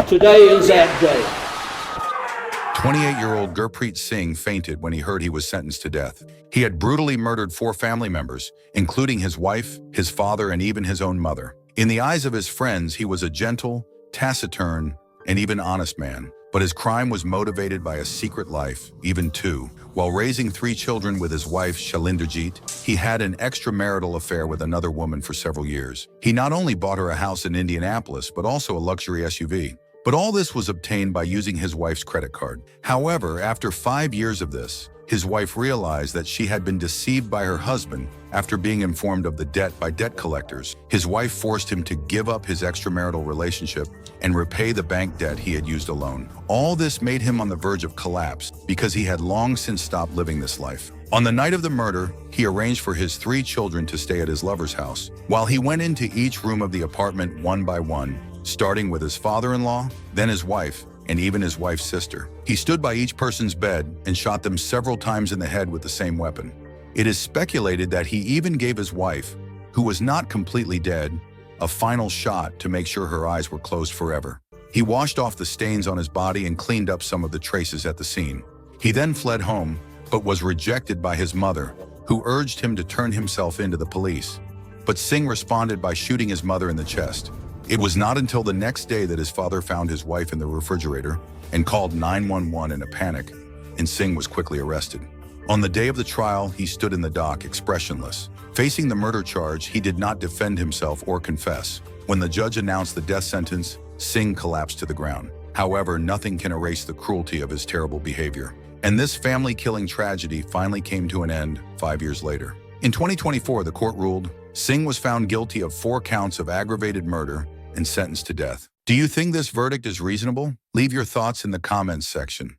Today is that day. 28-year-old Gurpreet Singh fainted when he heard he was sentenced to death. He had brutally murdered 4 family members, including his wife, his father, and even his own mother. In the eyes of his friends, he was a gentle, taciturn, and even honest man. But his crime was motivated by a secret life, even 2. While raising 3 children with his wife, Shalinderjeet, he had an extramarital affair with another woman for several years. He not only bought her a house in Indianapolis, but also a luxury SUV. But all this was obtained by using his wife's credit card. However, after 5 years of this, his wife realized that she had been deceived by her husband after being informed of the debt by debt collectors. His wife forced him to give up his extramarital relationship and repay the bank debt he had used alone. All this made him on the verge of collapse because he had long since stopped living this life. On the night of the murder, he arranged for his 3 children to stay at his lover's house. While he went into each room of the apartment one by one, starting with his father-in-law, then his wife, and even his wife's sister. He stood by each person's bed and shot them several times in the head with the same weapon. It is speculated that he even gave his wife, who was not completely dead, a final shot to make sure her eyes were closed forever. He washed off the stains on his body and cleaned up some of the traces at the scene. He then fled home, but was rejected by his mother, who urged him to turn himself in to the police. But Singh responded by shooting his mother in the chest. It was not until the next day that his father found his wife in the refrigerator and called 911 in a panic, and Singh was quickly arrested. On the day of the trial, he stood in the dock, expressionless. Facing the murder charge, he did not defend himself or confess. When the judge announced the death sentence, Singh collapsed to the ground. However, nothing can erase the cruelty of his terrible behavior. And this family-killing tragedy finally came to an end 5 years later. In 2024, the court ruled Singh was found guilty of 4 counts of aggravated murder and sentenced to death. Do you think this verdict is reasonable? Leave your thoughts in the comments section.